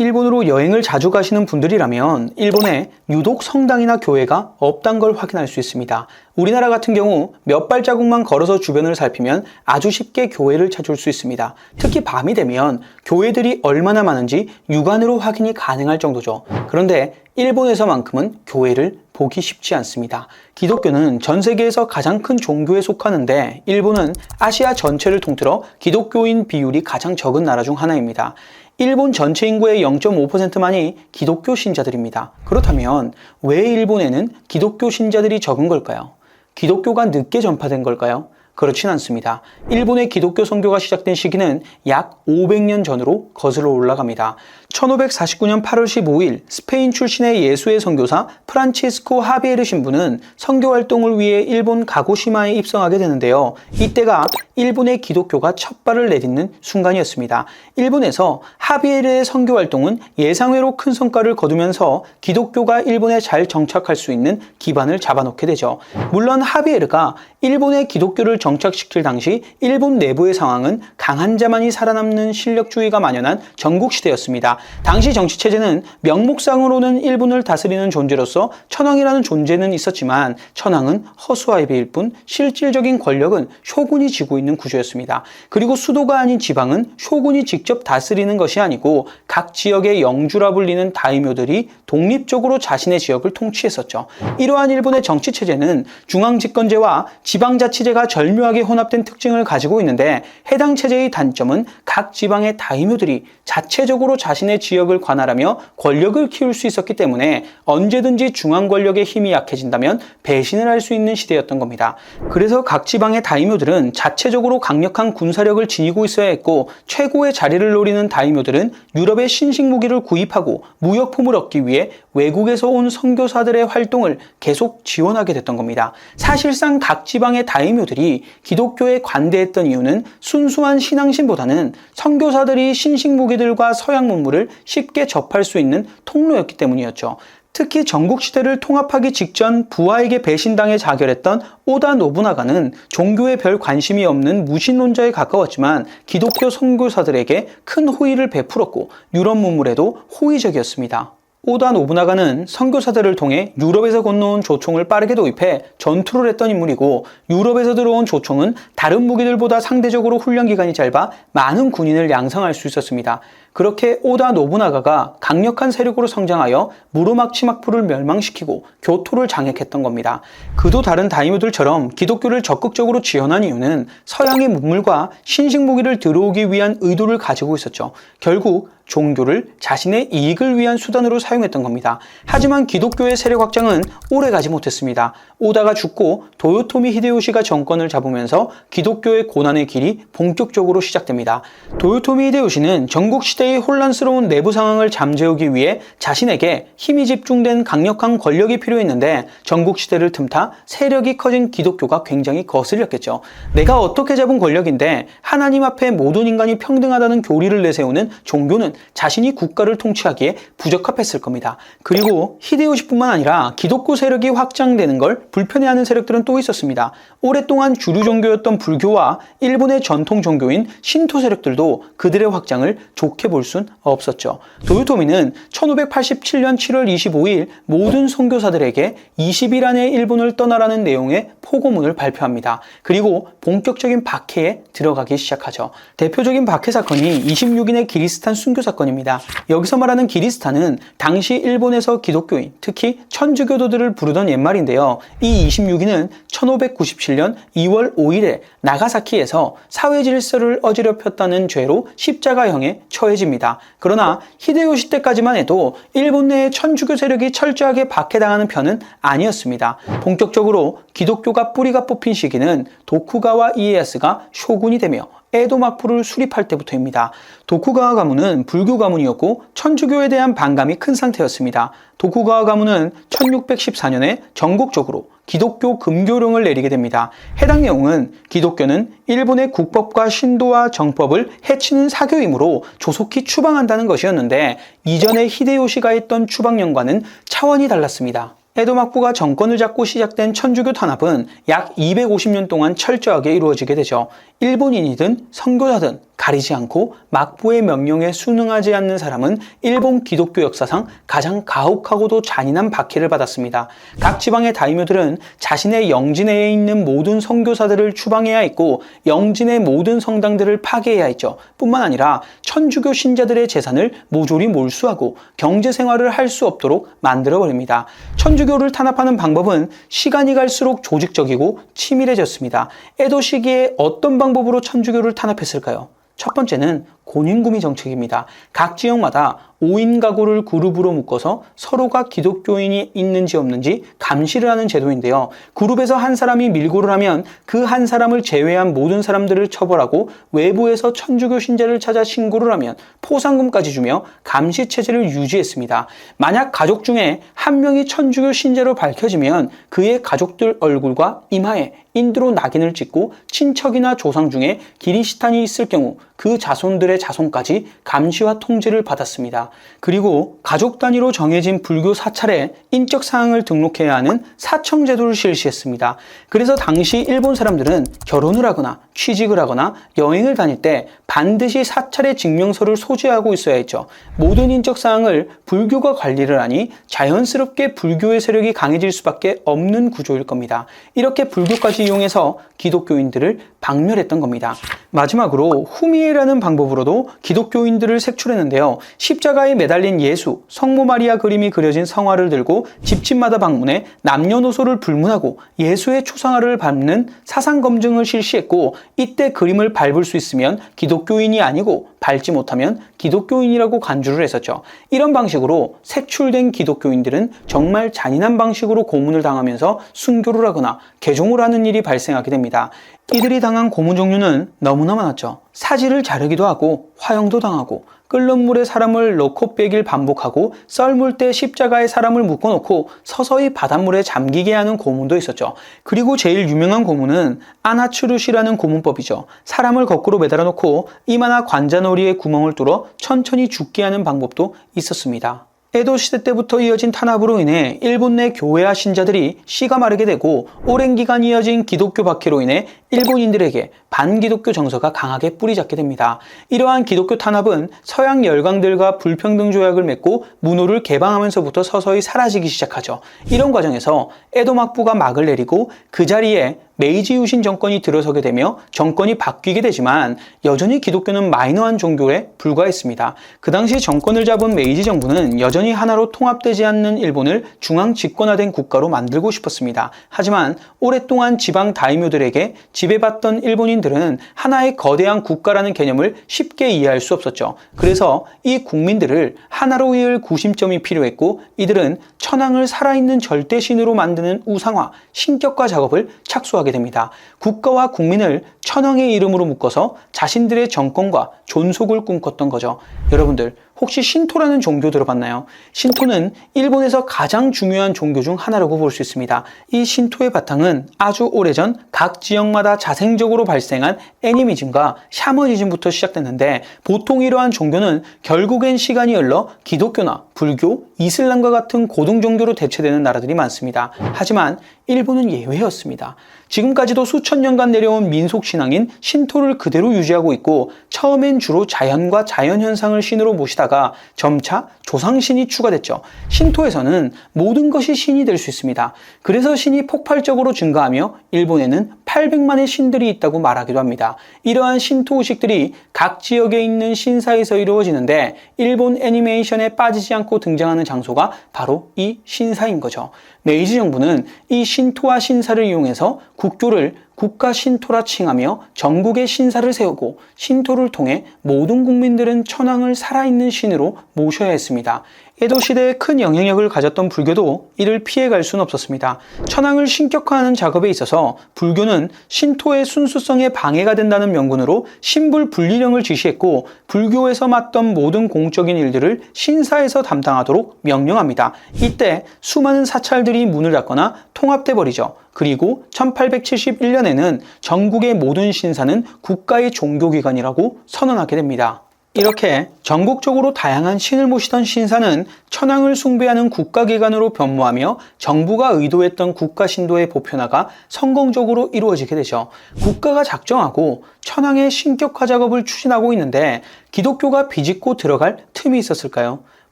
일본으로 여행을 자주 가시는 분들이라면 일본에 유독 성당이나 교회가 없단 걸 확인할 수 있습니다. 우리나라 같은 경우 몇 발자국만 걸어서 주변을 살피면 아주 쉽게 교회를 찾을 수 있습니다. 특히 밤이 되면 교회들이 얼마나 많은지 육안으로 확인이 가능할 정도죠. 그런데 일본에서만큼은 교회를 보기 쉽지 않습니다. 기독교는 전 세계에서 가장 큰 종교에 속하는데 일본은 아시아 전체를 통틀어 기독교인 비율이 가장 적은 나라 중 하나입니다. 일본 전체 인구의 0.5%만이 기독교 신자들입니다. 그렇다면 왜 일본에는 기독교 신자들이 적은 걸까요? 기독교가 늦게 전파된 걸까요? 그렇진 않습니다. 일본의 기독교 선교가 시작된 시기는 약 500년 전으로 거슬러 올라갑니다. 1549년 8월 15일 스페인 출신의 예수의 선교사 프란치스코 하비에르 신부는 선교 활동을 위해 일본 가고시마에 입성하게 되는데요. 이때가 일본의 기독교가 첫 발을 내딛는 순간이었습니다. 일본에서 하비에르의 선교 활동은 예상외로 큰 성과를 거두면서 기독교가 일본에 잘 정착할 수 있는 기반을 잡아놓게 되죠. 물론 하비에르가 일본의 기독교를 정착시킬 당시 일본 내부의 상황은 강한 자만이 살아남는 실력주의가 만연한 전국시대였습니다. 당시 정치체제는 명목상으로는 일본을 다스리는 존재로서 천황이라는 존재는 있었지만 천황은 허수아비일 뿐 실질적인 권력은 쇼군이 쥐고 있는 구조였습니다. 그리고 수도가 아닌 지방은 쇼군이 직접 다스리는 것이 아니고 각 지역의 영주라 불리는 다이묘들이 독립적으로 자신의 지역을 통치했었죠. 이러한 일본의 정치체제는 중앙집권제와 지방자치제가 절묘하게 혼합된 특징을 가지고 있는데 해당 체제의 단점은 각 지방의 다이묘들이 자체적으로 자신의 지역을 관할하며 권력을 키울 수 있었기 때문에 언제든지 중앙 권력의 힘이 약해진다면 배신을 할 수 있는 시대였던 겁니다. 그래서 각 지방의 다이묘들은 자체적으로 강력한 군사력을 지니고 있어야 했고 최고의 자리를 노리는 다이묘들은 유럽의 신식 무기를 구입하고 무역품을 얻기 위해 외국에서 온 선교사들의 활동을 계속 지원하게 됐던 겁니다. 사실상 각 지방의 다이묘들이 기독교에 관대했던 이유는 순수한 신앙심보다는 선교사들이 신식 무기들과 서양 문물을 쉽게 접할 수 있는 통로였기 때문이었죠. 특히 전국시대를 통합하기 직전 부하에게 배신당해 자결했던 오다 노부나가는 종교에 별 관심이 없는 무신론자에 가까웠지만 기독교 선교사들에게 큰 호의를 베풀었고 유럽 문물에도 호의적이었습니다. 오다 노부나가는 선교사들을 통해 유럽에서 건너온 조총을 빠르게 도입해 전투를 했던 인물이고 유럽에서 들어온 조총은 다른 무기들보다 상대적으로 훈련 기간이 짧아 많은 군인을 양성할 수 있었습니다. 그렇게 오다 노부나가가 강력한 세력으로 성장하여 무로마치마프를 멸망시키고 교토를 장악했던 겁니다. 그도 다른 다이묘들처럼 기독교를 적극적으로 지원한 이유는 서양의 문물과 신식 무기를 들어오기 위한 의도를 가지고 있었죠. 결국 종교를 자신의 이익을 위한 수단으로 사용했던 겁니다. 하지만 기독교의 세력 확장은 오래가지 못했습니다. 오다가 죽고 도요토미 히데요시가 정권을 잡으면서 기독교의 고난의 길이 본격적으로 시작됩니다. 도요토미 히데요시는 전국시대의 혼란스러운 내부 상황을 잠재우기 위해 자신에게 힘이 집중된 강력한 권력이 필요했는데 전국시대를 틈타 세력이 커진 기독교가 굉장히 거슬렸겠죠. 내가 어떻게 잡은 권력인데 하나님 앞에 모든 인간이 평등하다는 교리를 내세우는 종교는 자신이 국가를 통치하기에 부적합했을 겁니다. 그리고 히데요시뿐만 아니라 기독교 세력이 확장되는 걸 불편해하는 세력들은 또 있었습니다. 오랫동안 주류 종교였던 불교와 일본의 전통 종교인 신토 세력들도 그들의 확장을 좋게 볼 순 없었죠. 도요토미는 1587년 7월 25일 모든 선교사들에게 20일 안에 일본을 떠나라는 내용의 포고문을 발표합니다. 그리고 본격적인 박해에 들어가기 시작하죠. 대표적인 박해 사건이 26인의 기리스탄 순교 사건입니다. 여기서 말하는 기리스탄은 당시 일본에서 기독교인, 특히 천주교도들을 부르던 옛말인데요. 이 26인은 1597년 2월 5일에 나가사키에서 사회 질서를 어지럽혔다는 죄로 십자가형에 처해집니다. 그러나 히데요시 때까지만 해도 일본 내의 천주교 세력이 철저하게 박해당하는 편은 아니었습니다. 본격적으로 기독교가 뿌리가 뽑힌 시기는 도쿠가와 이에야스가 쇼군이 되며 에도 막부를 수립할 때부터입니다. 도쿠가와 가문은 불교 가문이었고 천주교에 대한 반감이 큰 상태였습니다. 도쿠가와 가문은 1614년에 전국적으로 기독교 금교령을 내리게 됩니다. 해당 내용은 기독교는 일본의 국법과 신도와 정법을 해치는 사교이므로 조속히 추방한다는 것이었는데 이전에 히데요시가 했던 추방령과는 차원이 달랐습니다. 에도 막부가 정권을 잡고 시작된 천주교 탄압은 약 250년 동안 철저하게 이루어지게 되죠. 일본인이든 선교사든 가리지 않고 막부의 명령에 순응하지 않는 사람은 일본 기독교 역사상 가장 가혹하고도 잔인한 박해를 받았습니다. 각 지방의 다이묘들은 자신의 영지내에 있는 모든 선교사들을 추방해야 했고 영진의 모든 성당들을 파괴해야 했죠. 뿐만 아니라 천주교 신자들의 재산을 모조리 몰수하고 경제생활을 할 수 없도록 만들어버립니다. 천주교를 탄압하는 방법은 시간이 갈수록 조직적이고 치밀해졌습니다. 에도 시기에 어떤 방법으로 천주교를 탄압했을까요? 첫 번째는 곤인구미 정책입니다. 각 지역마다 5인 가구를 그룹으로 묶어서 서로가 기독교인이 있는지 없는지 감시를 하는 제도인데요. 그룹에서 한 사람이 밀고를 하면 그 한 사람을 제외한 모든 사람들을 처벌하고 외부에서 천주교 신자를 찾아 신고를 하면 포상금까지 주며 감시 체제를 유지했습니다. 만약 가족 중에 한 명이 천주교 신자로 밝혀지면 그의 가족들 얼굴과 이마에 인두로 낙인을 찍고 친척이나 조상 중에 기리시탄이 있을 경우 그 자손들의 자손까지 감시와 통제를 받았습니다. 그리고 가족 단위로 정해진 불교 사찰에 인적 사항을 등록해야 하는 사청제도를 실시했습니다. 그래서 당시 일본 사람들은 결혼을 하거나 취직을 하거나 여행을 다닐 때 반드시 사찰의 증명서를 소지하고 있어야 했죠. 모든 인적 사항을 불교가 관리를 하니 자연스럽게 불교의 세력이 강해질 수밖에 없는 구조일 겁니다. 이렇게 불교까지 이용해서 기독교인들을 박멸했던 겁니다. 마지막으로 후미에라는 방법으로도 기독교인들을 색출했는데요. 십자가에 매달린 예수, 성모 마리아 그림이 그려진 성화를 들고 집집마다 방문해 남녀노소를 불문하고 예수의 초상화를 밟는 사상검증을 실시했고 이때 그림을 밟을 수 있으면 기독교인이 아니고 밟지 못하면 기독교인이라고 간주를 했었죠. 이런 방식으로 색출된 기독교인들은 정말 잔인한 방식으로 고문을 당하면서 순교를 하거나 개종을 하는 일이 발생하게 됩니다. 이들이 당한 고문 종류는 너무나 많았죠. 사지를 자르기도 하고 화형도 당하고 끓는 물에 사람을 넣고 빼길 반복하고 썰물 때 십자가에 사람을 묶어놓고 서서히 바닷물에 잠기게 하는 고문도 있었죠. 그리고 제일 유명한 고문은 아나츠루시라는 고문법이죠. 사람을 거꾸로 매달아 놓고 이마나 관자놀이에 구멍을 뚫어 천천히 죽게 하는 방법도 있었습니다. 에도 시대 때부터 이어진 탄압으로 인해 일본 내 교회와 신자들이 씨가 마르게 되고 오랜 기간 이어진 기독교 박해로 인해 일본인들에게 반기독교 정서가 강하게 뿌리잡게 됩니다. 이러한 기독교 탄압은 서양 열강들과 불평등 조약을 맺고 문호를 개방하면서부터 서서히 사라지기 시작하죠. 이런 과정에서 에도 막부가 막을 내리고 그 자리에 메이지 유신 정권이 들어서게 되며 정권이 바뀌게 되지만 여전히 기독교는 마이너한 종교에 불과했습니다. 그 당시 정권을 잡은 메이지 정부는 여전히 하나로 통합되지 않는 일본을 중앙 집권화된 국가로 만들고 싶었습니다. 하지만 오랫동안 지방 다이묘들에게 지배받던 일본인들은 하나의 거대한 국가라는 개념을 쉽게 이해할 수 없었죠. 그래서 이 국민들을 하나로 이을 구심점이 필요했고 이들은 천황을 살아있는 절대신으로 만드는 우상화, 신격화 작업을 착수하게 됩니다. 국가와 국민을 천황의 이름으로 묶어서 자신들의 정권과 존속을 꿈꿨던 거죠. 여러분들 혹시 신토라는 종교 들어봤나요? 신토는 일본에서 가장 중요한 종교 중 하나라고 볼 수 있습니다. 이 신토의 바탕은 아주 오래전 각 지역마다 자생적으로 발생한 애니미즘과 샤머니즘부터 시작됐는데 보통 이러한 종교는 결국엔 시간이 흘러 기독교나 불교, 이슬람과 같은 고등 종교로 대체되는 나라들이 많습니다. 하지만 일본은 예외였습니다. 지금까지도 수천 년간 내려온 민속신앙인 신토를 그대로 유지하고 있고 처음엔 주로 자연과 자연현상을 신으로 모시다가 점차 조상신이 추가됐죠. 신토에서는 모든 것이 신이 될 수 있습니다. 그래서 신이 폭발적으로 증가하며 일본에는 800만의 신들이 있다고 말하기도 합니다. 이러한 신토 의식들이 각 지역에 있는 신사에서 이루어지는데 일본 애니메이션에 빠지지 않고 등장하는 장소가 바로 이 신사인 거죠. 메이지 정부는 이 신토와 신사를 이용해서 국교를 국가 신토라 칭하며 전국에 신사를 세우고 신토를 통해 모든 국민들은 천황을 살아있는 신으로 모셔야 했습니다. 에도 시대에 큰 영향력을 가졌던 불교도 이를 피해갈 수는 없었습니다. 천황을 신격화하는 작업에 있어서 불교는 신토의 순수성에 방해가 된다는 명분으로 신불 분리령을 지시했고 불교에서 맡던 모든 공적인 일들을 신사에서 담당하도록 명령합니다. 이때 수많은 사찰들이 문을 닫거나 통합돼 버리죠. 그리고 1871년에는 전국의 모든 신사는 국가의 종교기관이라고 선언하게 됩니다. 이렇게 전국적으로 다양한 신을 모시던 신사는 천황을 숭배하는 국가기관으로 변모하며 정부가 의도했던 국가신도의 보편화가 성공적으로 이루어지게 되죠. 국가가 작정하고 천황의 신격화 작업을 추진하고 있는데 기독교가 비집고 들어갈 틈이 있었을까요?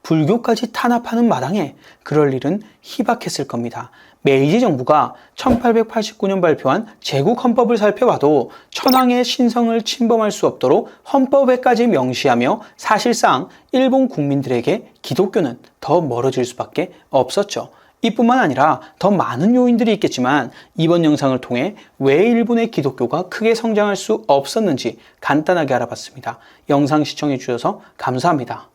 불교까지 탄압하는 마당에 그럴 일은 희박했을 겁니다. 메이지 정부가 1889년 발표한 제국헌법을 살펴봐도 천황의 신성을 침범할 수 없도록 헌법에까지 명시하며 사실상 일본 국민들에게 기독교는 더 멀어질 수밖에 없었죠. 이뿐만 아니라 더 많은 요인들이 있겠지만 이번 영상을 통해 왜 일본의 기독교가 크게 성장할 수 없었는지 간단하게 알아봤습니다. 영상 시청해 주셔서 감사합니다.